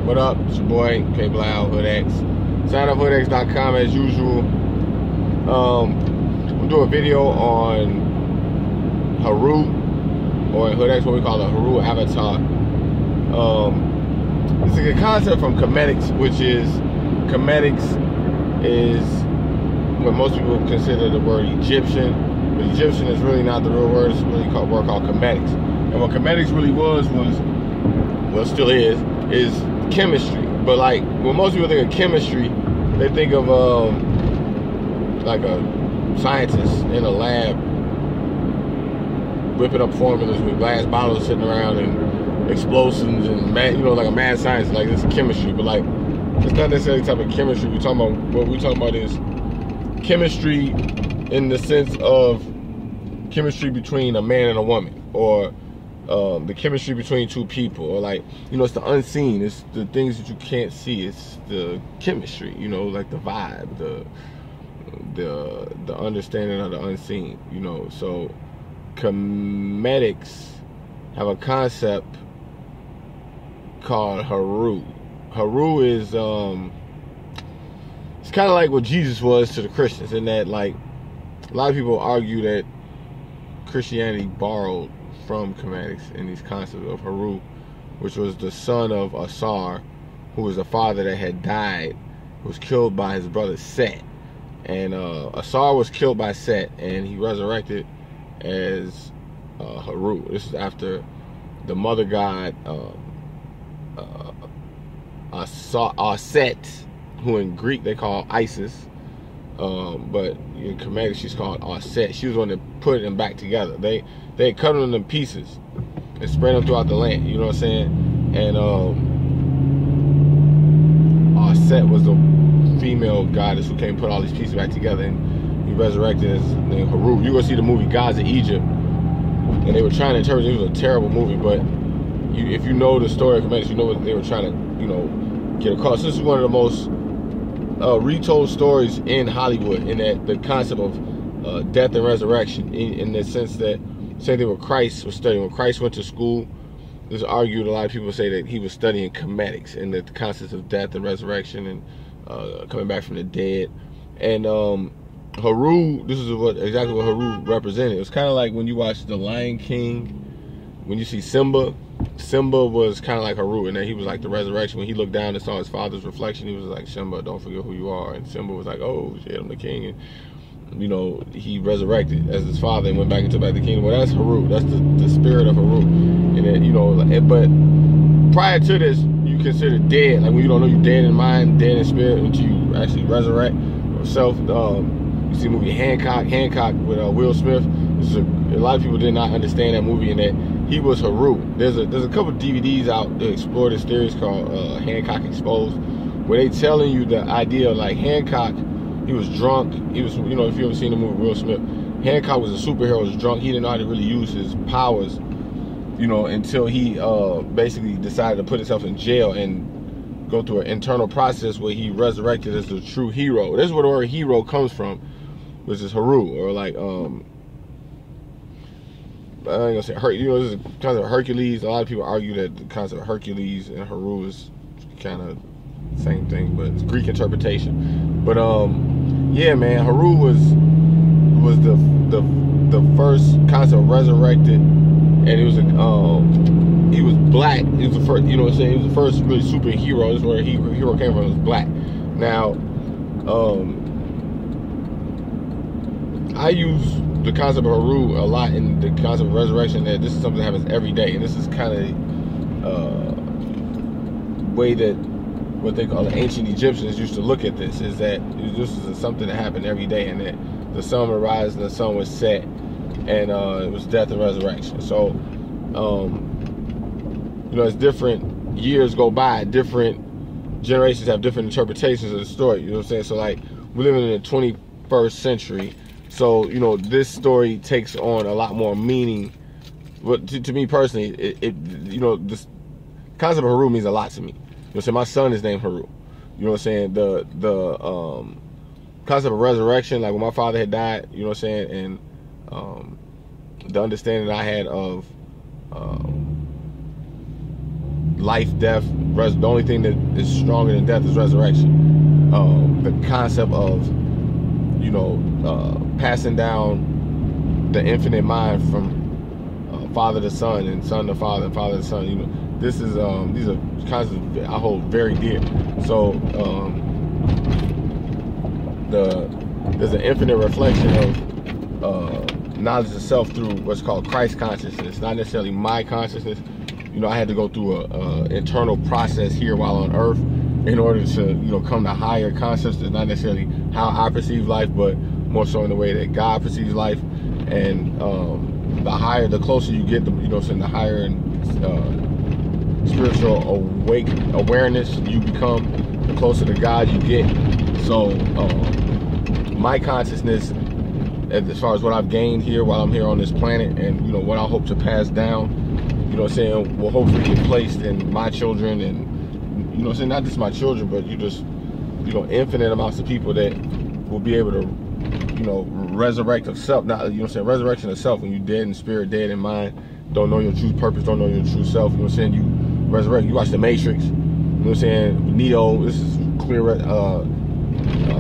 What up? It's your boy, K-Blao, HoodX. Sign up hoodx.com as usual. We'll do a video on Heru, or in HoodX, what we call a Heru Avatar. It's a concept from Comedics, which is, Comedics is what most people consider the word Egyptian, but Egyptian is really not the real word. It's really a word called Comedics. And what Comedics really was, well, still is chemistry. But like, when most people think of chemistry, they think of like a scientist in a lab whipping up formulas with glass bottles sitting around and explosions and mad, like a mad science. Like, it's chemistry, but like, it's not necessarily the type of chemistry we're talking about. What we're talking about is chemistry in the sense of chemistry between a man and a woman, or the chemistry between two people, or like, it's the unseen, it's the things that you can't see, it's the chemistry, like the vibe, the understanding of the unseen, So Comedics have a concept called Heru. Heru is it's kind of like what Jesus was to the Christians, in that, like, a lot of people argue that Christianity borrowed from Comedics in these concepts of Heru, which was the son of Asar, who was a father that had died, who was killed by his brother Set. And Asar was killed by Set, and he resurrected as Heru. This is after the mother god Set, who in Greek they call Isis, but in Comedics she's called Set. She was the one that put them back together. They cut them in pieces and spread them throughout the land. You know what I'm saying? And Set was the female goddess who came and put all these pieces back together, and he resurrected as named Heru. You're gonna see the movie Gods of Egypt, and they were trying to interpret it. It was a terrible movie, but if you know the story of Comedics, you know what they were trying to, get across. This is one of the most retold stories in Hollywood, in that the concept of death and resurrection, in the sense that, same thing with Christ was studying. When Christ went to school, there's argued, a lot of people say that he was studying Comedics, and the concepts of death and resurrection, and coming back from the dead. And Heru, this is exactly what Heru represented. It was kind of like when you watch The Lion King, when you see Simba was kind of like Heru, in that he was like the resurrection. When he looked down and saw his father's reflection, he was like, Simba, don't forget who you are. And Simba was like, oh shit, I'm the king. And he resurrected as his father and went back into the kingdom. Well, that's Heru. That's the spirit of Heru. And then, but prior to this, you consider dead. Like, when you don't know you're dead in mind, dead in spirit, until you actually resurrect yourself. You see the movie Hancock with Will Smith. A lot of people did not understand that movie, and that he was Heru. There's a couple DVDs out that explore this theory called Hancock Exposed, where they telling you the idea of, like, Hancock, he was drunk. He was, if you ever seen the movie Will Smith, Hancock was a superhero, was drunk. He didn't know how to really use his powers, until he basically decided to put himself in jail and go through an internal process where he resurrected as a true hero. This is where the word hero comes from, which is Heru, or like, I ain't gonna say this is kind of Hercules. A lot of people argue that the concept of Hercules and Heru is kind of the same thing, but it's Greek interpretation. But yeah, man, Heru was the first concept of resurrected, and it was he was black. He was the first, He was the first really superhero. This is where hero came from. It was black. Now, I use the concept of Heru a lot in the concept of resurrection, that this is something that happens every day, and this is kind of way that what they call the ancient Egyptians used to look at this, is that this is something that happened every day, and that the sun would rise and the sun would set, and it was death and resurrection. So as different years go by, different generations have different interpretations of the story. You know what I'm saying? So, like, we're living in the 21st century. So, this story takes on a lot more meaning. But to me personally, this concept of Heru means a lot to me. My son is named Heru. You know what I'm saying? The concept of resurrection, like when my father had died, and the understanding that I had of life, death, the only thing that is stronger than death is resurrection. The concept of, you know, passing down the infinite mind from father to son, and son to father, and father to son. You know, this is these are concepts I hold very dear. So there's an infinite reflection of knowledge of self through what's called Christ consciousness, not necessarily my consciousness. You know, I had to go through a internal process here while on earth in order to, you know, come to higher concepts. It's not necessarily how I perceive life, but more so in the way that God perceives life. And the closer you get, you know, so the higher spiritual awareness you become, the closer to God you get. So my consciousness, as far as what I've gained here while I'm here on this planet, and, you know, what I hope to pass down, you know what I'm saying, will hopefully get placed in my children, and, you know what I'm saying, not just my children, but you know, infinite amounts of people that will be able to, you know, resurrect of self. Not, you know what I'm saying, resurrection of self, when you're dead in spirit, dead in mind, don't know your true purpose, don't know your true self. You know what I'm saying, you resurrect. You watch The Matrix, you know what I'm saying, Neo. This is clear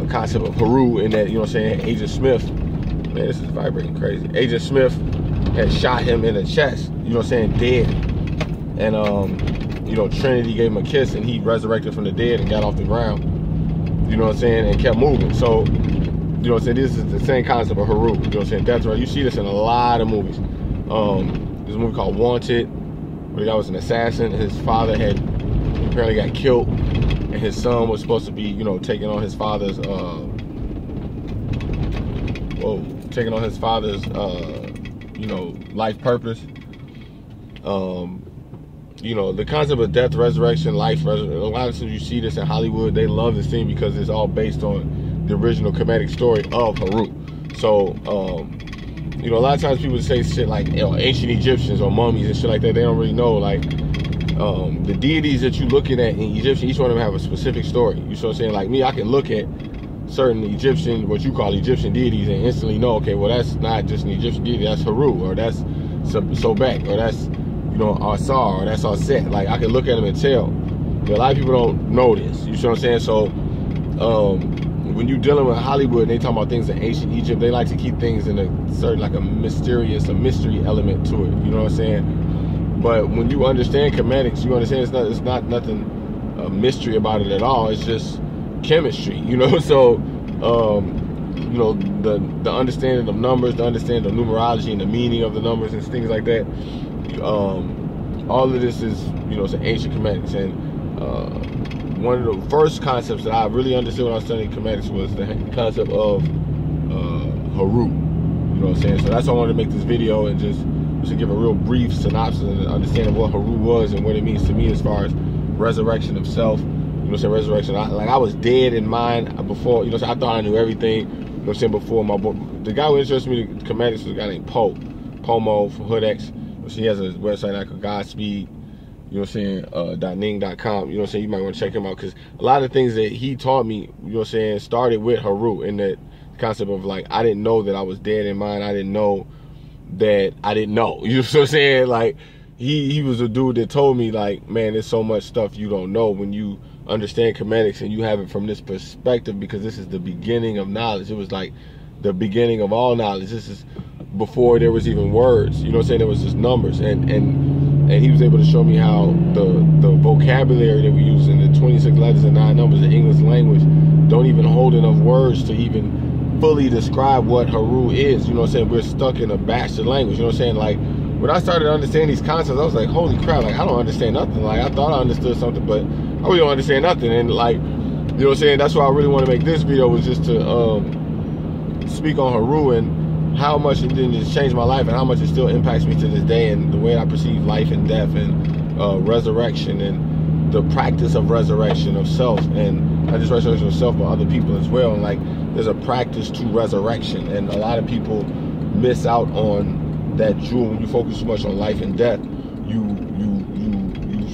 concept of Heru in that, you know what I'm saying, Agent Smith, man, this is vibrating crazy. Agent Smith had shot him in the chest, you know what I'm saying, dead. And you know, Trinity gave him a kiss, and he resurrected from the dead and got off the ground, you know what I'm saying, and kept moving. So, you know what I'm saying, this is the same concept of Heru, you know what I'm saying, that's right. You see this in a lot of movies. There's a movie called Wanted, where the guy was an assassin. His father had apparently got killed, and his son was supposed to be, you know, taking on his father's you know, life purpose. You know, the concept of death, resurrection, life, a lot of times you see this in Hollywood. They love this thing because it's all based on the original comedic story of Heru. So, you know, a lot of times people say shit like, you know, ancient Egyptians or mummies and shit like that. They don't really know, like, the deities that you're looking at in Egyptian, each one of them have a specific story. You know what I'm saying? Like me, I can look at certain Egyptian, what you call Egyptian deities, and instantly know, okay, well, that's not just an Egyptian deity, that's Heru, or that's Sobek, or that's, you know, Asar, or that's Aset. Like, I can look at them and tell. But a lot of people don't know this. You know what I'm saying? So, when you're dealing with Hollywood and they talk about things in ancient Egypt, they like to keep things in a certain, like a mystery element to it. You know what I'm saying? But when you understand comedics, you understand it's not nothing mystery about it at all. It's just chemistry, you know. So you know, the understanding of numbers, the understanding of numerology and the meaning of the numbers and things like that, all of this is, you know, it's an ancient comedics. And one of the first concepts that I really understood when I was studying comedics was the concept of Heru. You know what I'm saying? So that's why I wanted to make this video and just give a real brief synopsis and understanding what Heru was and what it means to me as far as resurrection of self. You know what I'm saying? Resurrection. I was dead in mind before, you know what I'm saying? I thought I knew everything, you know what I'm saying, before my book. The guy who interested me in comedics was a guy named Pomo from HoodX. He has a website like Godspeed, you know what I'm saying, .ning.com, you know what I'm saying, you might want to check him out, because a lot of things that he taught me, you know what I'm saying, started with Heru, and that concept of, like, I didn't know that I was dead in mind. I didn't know that I didn't know, you know what I'm saying? Like, he was a dude that told me, like, man, there's so much stuff you don't know when you understand comedics and you have it from this perspective, because this is the beginning of knowledge. It was like the beginning of all knowledge. This is before there was even words, you know what I'm saying? There was just numbers, and he was able to show me how the vocabulary that we use in the 26 letters and 9 numbers in English language don't even hold enough words to even fully describe what Heru is. You know what I'm saying? We're stuck in a bastard language, you know what I'm saying? Like, when I started understanding these concepts, I was like, holy crap, like, I don't understand nothing. Like, I thought I understood something, but I really don't understand nothing. And, like, you know what I'm saying? That's why I really want to make this video, was just to speak on Heru and how much it didn't just change my life, and how much it still impacts me to this day, and the way I perceive life and death and resurrection and the practice of resurrection of self, and not just resurrection of self but other people as well. And like, there's a practice to resurrection, and a lot of people miss out on that jewel. When you focus too much on life and death, you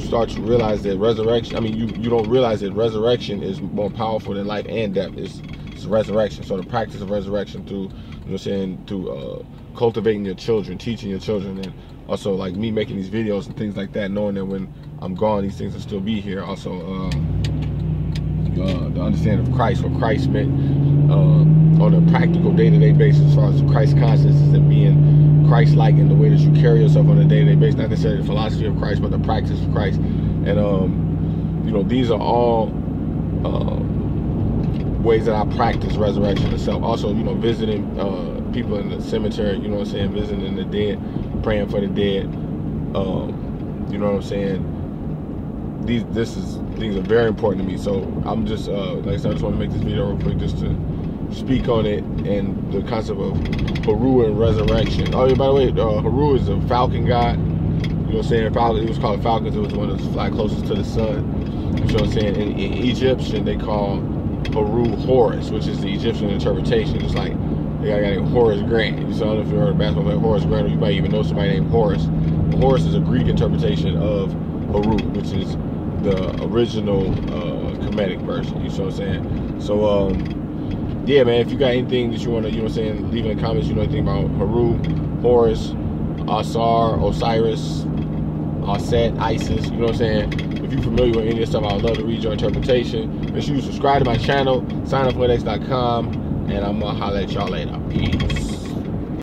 start to realize that resurrection, I mean, you don't realize that resurrection is more powerful than life and death. It's resurrection. So the practice of resurrection through, you know what I'm saying, through cultivating your children, teaching your children, and also like me making these videos and things like that, knowing that when I'm gone, these things will still be here. Also, the understanding of Christ, what Christ meant on a practical day-to-day basis, as far as Christ consciousness and being Christ-like in the way that you carry yourself on a day-to-day basis, not necessarily the philosophy of Christ, but the practice of Christ. And you know, these are all ways that I practice resurrection itself. Also, you know, visiting people in the cemetery, you know what I'm saying, visiting the dead, praying for the dead, you know what I'm saying. These are very important to me. So I'm just like I said, I just want to make this video real quick just to speak on it and the concept of Heru and resurrection. Oh yeah, by the way, Heru is a falcon god. You know what I'm saying? It was called falcons. It was the one that fly closest to the sun. You know what I'm saying? In Egyptian, they call Heru Horus, which is the Egyptian interpretation. It's like they got a guy named Horace Grant. You saw, I don't know if you heard of basketball player Horace Grant, or you might even know somebody named Horace. But Horus is a Greek interpretation of Heru, which is the original Kemetic version. You know what I'm saying? So yeah, man, if you got anything that you want to, you know what I'm saying, leave in the comments. You know anything about Heru, Horus, Asar, Osiris, Aset, Isis, you know what I'm saying? If you're familiar with any of this stuff, I would love to read your interpretation. Make sure you subscribe to my channel, sign up for edX.com, and I'm gonna holler at y'all later. Peace.